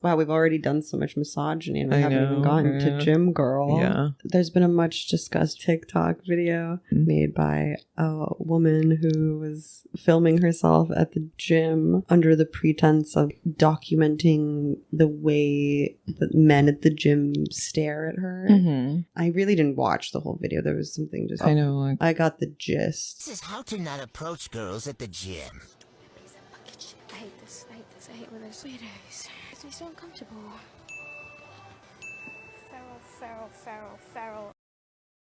Wow, we've already done so much misogyny and we haven't even gotten to Gym Girl. Yeah. There's been a much discussed TikTok video made by a woman who was filming herself at the gym under the pretense of documenting the way that men at the gym stare at her. I really didn't watch the whole video. There was something just... I know. Like, I got the gist. This is how to not approach girls at the gym. I hate this. I hate when there's Sweeties. Makes me so uncomfortable.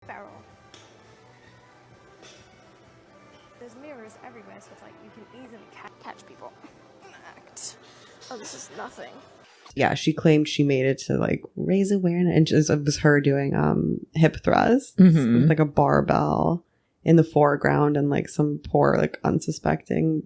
Feral. There's mirrors everywhere, so it's like you can easily catch people. Act. Oh, this is nothing. Yeah, she claimed she made it to like raise awareness, and it was her doing hip thrusts with like a barbell in the foreground and like some poor like unsuspecting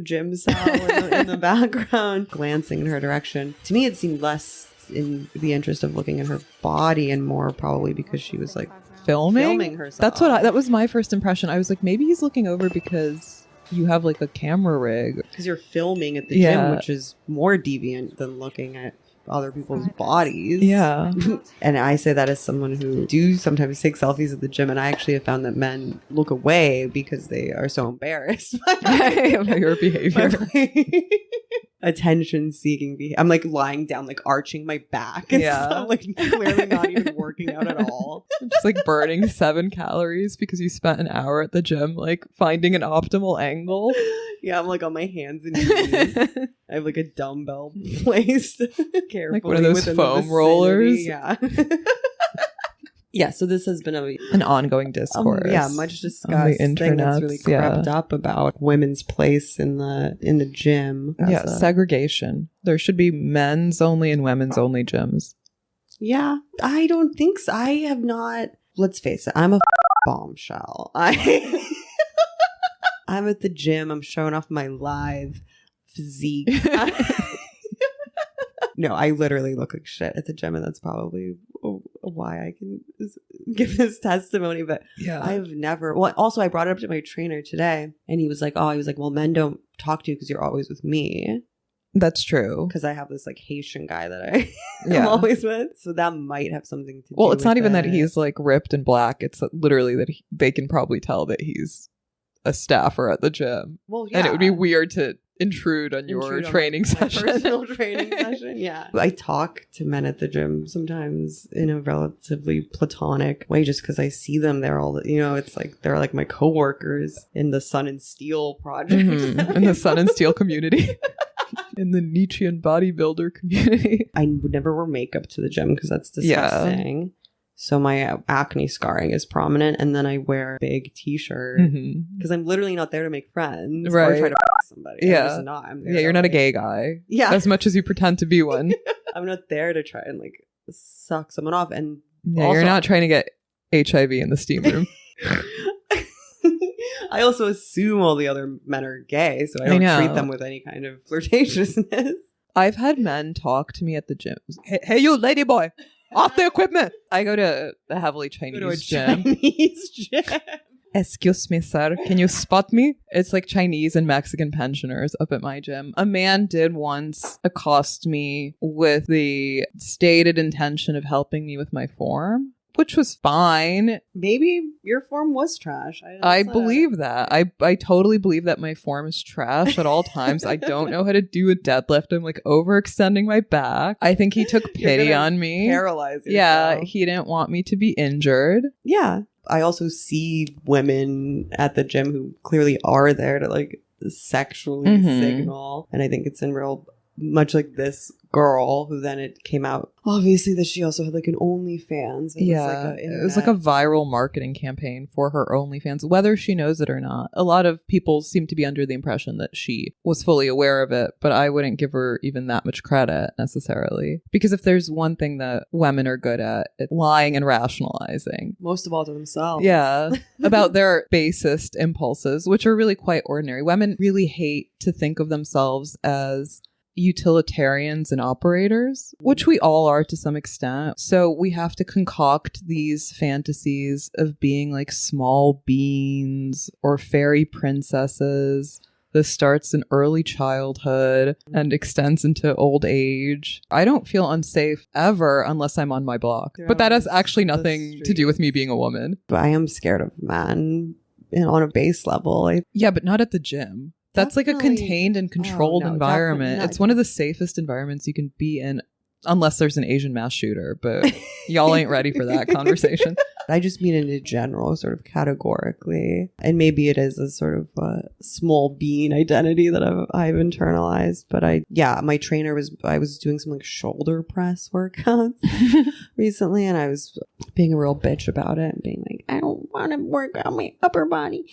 gym cell in the background glancing in her direction. To me, it seemed less in the interest of looking at her body and more probably because she was like filming herself. That's what that was my first impression. I was like, maybe he's looking over because you have like a camera rig. Because you're filming at the gym, which is more deviant than looking at other people's bodies. Yeah. And I say that as someone who do sometimes take selfies at the gym, and I actually have found that men look away because they are so embarrassed by your behavior. Attention seeking behavior. I'm like lying down, like arching my back and stuff, like clearly not even working out at all. Just like burning 7 calories because you spent an hour at the gym like finding an optimal angle. Yeah, I'm like on my hands and knees. I have like a dumbbell placed carefully, like one of those foam rollers. Yeah. Yeah, so this has been an ongoing discourse. Much discussed thing that's really crept up about women's place in the gym. Segregation. There should be men's only and women's only gyms. Yeah, I don't think so. I have not. Let's face it, I'm a bombshell. I'm at the gym. I'm showing off my lithe physique. No, I literally look like shit at the gym, and that's probably why I can give this testimony. But I've never... Well, also, I brought it up to my trainer today, and he was like, well, men don't talk to you because you're always with me. That's true. Because I have this like Haitian guy that I'm always with. So that might have something to do with Well, it's not even that he's like ripped and black. It's literally that they can probably tell that he's a staffer at the gym. Well, yeah. And it would be weird to intrude on your training session. Personal training session, yeah. I talk to men at the gym sometimes in a relatively platonic way just because I see them there all the, it's like they're like my coworkers in the Sun and Steel project. In the Sun and Steel community. In the Nietzschean bodybuilder community. I would never wear makeup to the gym because that's disgusting. Yeah. So my acne scarring is prominent, and then I wear a big t-shirt because I'm literally not there to make friends or try to somebody. Yeah, I'm just not. I'm there you're not a gay guy. Yeah, as much as you pretend to be one. I'm not there to try and like suck someone off, and you're not trying to get HIV in the steam room. I also assume all the other men are gay, so I don't treat them with any kind of flirtatiousness. I've had men talk to me at the gym. Hey you lady boy, off the equipment. I go to a heavily Chinese gym. Excuse me, sir. Can you spot me? It's like Chinese and Mexican pensioners up at my gym. A man did once accost me with the stated intention of helping me with my form, which was fine. Maybe your form was trash. I believe that. I totally believe that my form is trash at all times. I don't know how to do a deadlift. I'm like overextending my back. I think he took pity on me. Paralyze yourself. Yeah, he didn't want me to be injured. Yeah. I also see women at the gym who clearly are there to like sexually signal. And I think it's in real... Much like this girl who then it came out obviously that she also had like an OnlyFans. It was like a viral marketing campaign for her OnlyFans, whether she knows it or not. A lot of people seem to be under the impression that she was fully aware of it, but I wouldn't give her even that much credit necessarily. Because if there's one thing that women are good at, it's lying and rationalizing. Most of all to themselves. Yeah. About their basest impulses, which are really quite ordinary. Women really hate to think of themselves as utilitarians and operators, which we all are to some extent. So we have to concoct these fantasies of being like small beings or fairy princesses this starts in early childhood and extends into old age. I don't feel unsafe ever unless I'm on my block. But that has actually nothing to do with me being a woman. But I am scared of men on a base level. Yeah, but not at the gym. That's like a contained and controlled environment. It's one of the safest environments you can be in, unless there's an Asian mass shooter. But y'all ain't ready for that conversation. I just mean in general, sort of categorically. And maybe it is a sort of small bean identity that I've internalized. But my trainer I was doing some like shoulder press workouts recently, and I was being a real bitch about it and being like, I don't want to work on my upper body.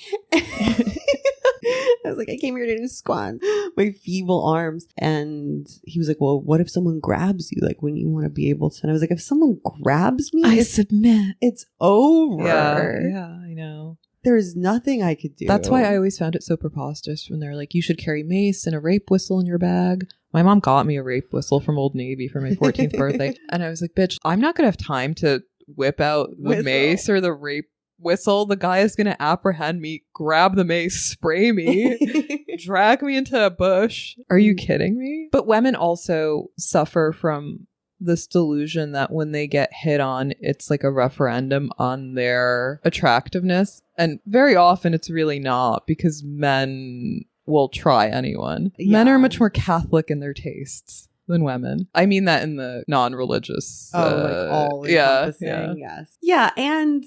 I was like, I came here to do squats, my feeble arms. And he was like, well, what if someone grabs you? Like when you want to be able to. And I was like, if someone grabs me, I submit. It's over. Yeah, I know. There's nothing I could do. That's why I always found it so preposterous when they're like, you should carry mace and a rape whistle in your bag. My mom got me a rape whistle from Old Navy for my 14th birthday. And I was like, bitch, I'm not going to have time to whip out the mace or the rape whistle. The guy is going to apprehend me, grab the mace, spray me, drag me into a bush. Are you kidding me? But women also suffer from this delusion that when they get hit on, it's like a referendum on their attractiveness. And very often it's really not, because men will try anyone. Yeah. Men are much more Catholic in their tastes than women. I mean that in the non-religious. Like all encompassing, yes. Yeah, and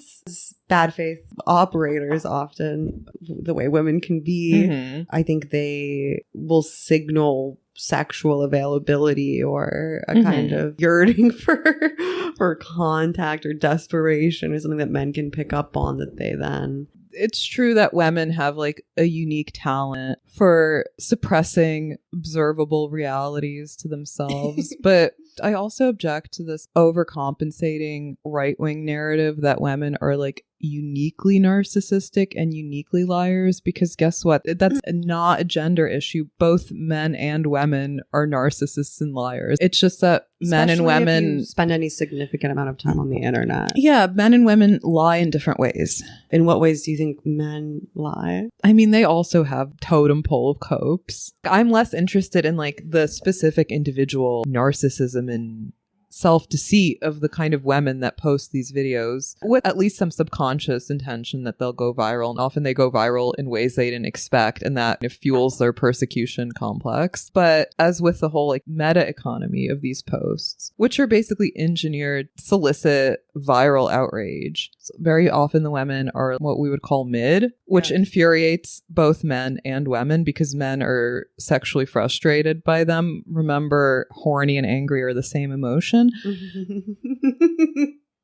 bad faith operators often, the way women can be, I think they will signal sexual availability or a kind of yearning for contact or desperation or something that men can pick up on that they then... It's true that women have like a unique talent for suppressing observable realities to themselves. But I also object to this overcompensating right-wing narrative that women are like uniquely narcissistic and uniquely liars, because guess what? That's not a gender issue. Both men and women are narcissists and liars. It's just that men and women if you spend any significant amount of time on the internet. Yeah, men and women lie in different ways. In what ways do you think men lie? I mean, they also have totem pole of copes. I'm less interested in like the specific individual narcissism and self-deceit of the kind of women that post these videos with at least some subconscious intention that they'll go viral, and often they go viral in ways they didn't expect, and that it fuels their persecution complex. But as with the whole like meta economy of these posts, which are basically engineered to solicit viral outrage, so very often the women are what we would call mid, which infuriates both men and women because men are sexually frustrated by them. Remember, horny and angry are the same emotion.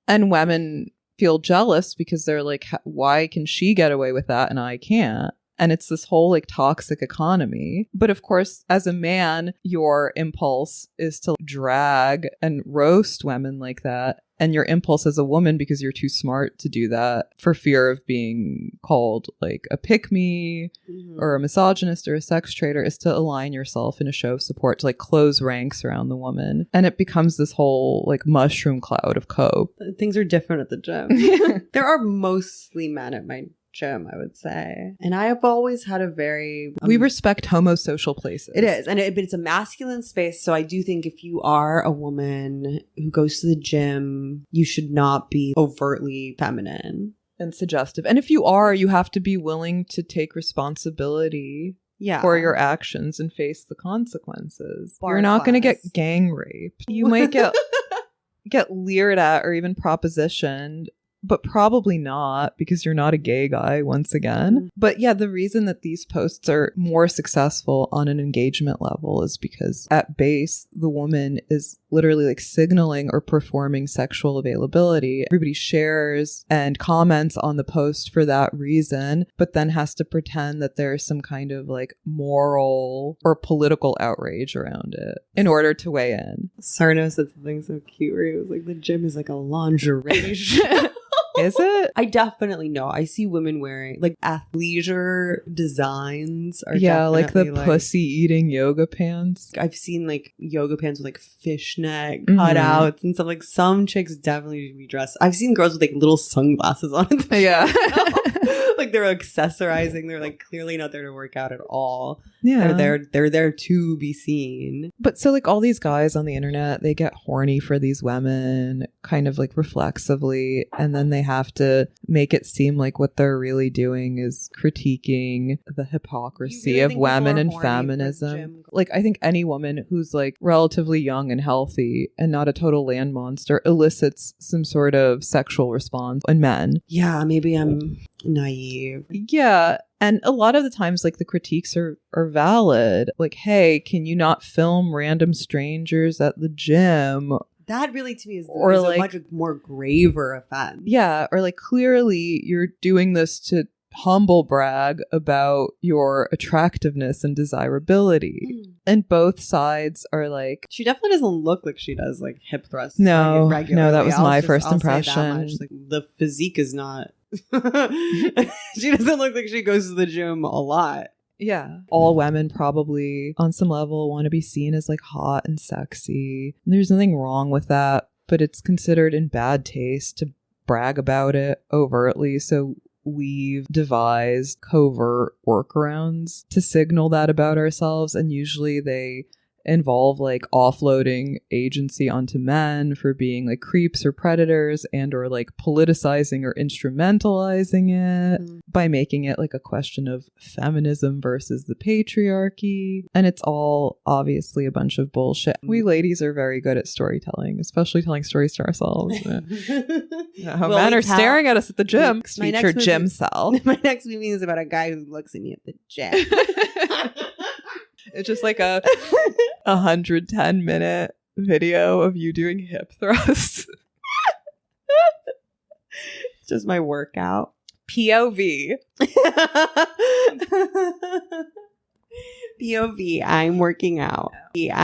And women feel jealous because they're like, why can she get away with that and I can't? And it's this whole like toxic economy. But of course, as a man, your impulse is to drag and roast women like that. And your impulse as a woman, because you're too smart to do that for fear of being called like a pick-me or a misogynist or a sex traitor, is to align yourself in a show of support to like close ranks around the woman. And it becomes this whole like mushroom cloud of cope. Things are different at the gym. There are mostly men at my gym, I would say. And I have always had a very... we respect homosocial places. It is. And but it's a masculine space. So I do think if you are a woman who goes to the gym, you should not be overtly feminine. And suggestive. And if you are, you have to be willing to take responsibility for your actions and face the consequences. You're not going to get gang raped. You might get leered at or even propositioned, but probably not, because you're not a gay guy, once again. But yeah, the reason that these posts are more successful on an engagement level is because at base, the woman is literally like signaling or performing sexual availability. Everybody shares and comments on the post for that reason, but then has to pretend that there's some kind of like moral or political outrage around it in order to weigh in. Sarno said something so cute where he was like, the gym is like a lingerie. Is it? I definitely know. I see women wearing like athleisure designs. Are like the pussy eating yoga pants. I've seen like yoga pants with like fishnet cutouts and stuff. Like some chicks definitely need to be dressed. I've seen girls with like little sunglasses on. Yeah. Like they're accessorizing. They're like clearly not there to work out at all. Yeah. They're there to be seen. But so like all these guys on the internet, they get horny for these women kind of like reflexively, and then they have to make it seem like what they're really doing is critiquing the hypocrisy of women and feminism. Like I think any woman who's like relatively young and healthy and not a total land monster elicits some sort of sexual response in men. Yeah, maybe I'm naive. Yeah. And a lot of the times, like, the critiques are valid. Like, hey, can you not film random strangers at the gym? That really, to me, is like, a much more graver offense. Yeah. Or, like, clearly you're doing this to humble brag about your attractiveness and desirability. And both sides are like... She definitely doesn't look like she does, like, hip thrusts. No, regularly. No, that was my first impression. Say that much. Like, the physique is not... She doesn't look like she goes to the gym a lot. Yeah. All women probably on some level want to be seen as like hot and sexy. There's nothing wrong with that, but it's considered in bad taste to brag about it overtly. So we've devised covert workarounds to signal that about ourselves, and usually they involve like offloading agency onto men for being like creeps or predators, and or like politicizing or instrumentalizing it by making it like a question of feminism versus the patriarchy. And it's all obviously a bunch of bullshit. We ladies are very good at storytelling, especially telling stories to ourselves. How men are staring at us at the gym. Feature gym cell. My next movie is about a guy who looks at me at the gym. It's just like a 110-minute video of you doing hip thrusts. It's just my workout. POV. POV, I'm working out. Yeah.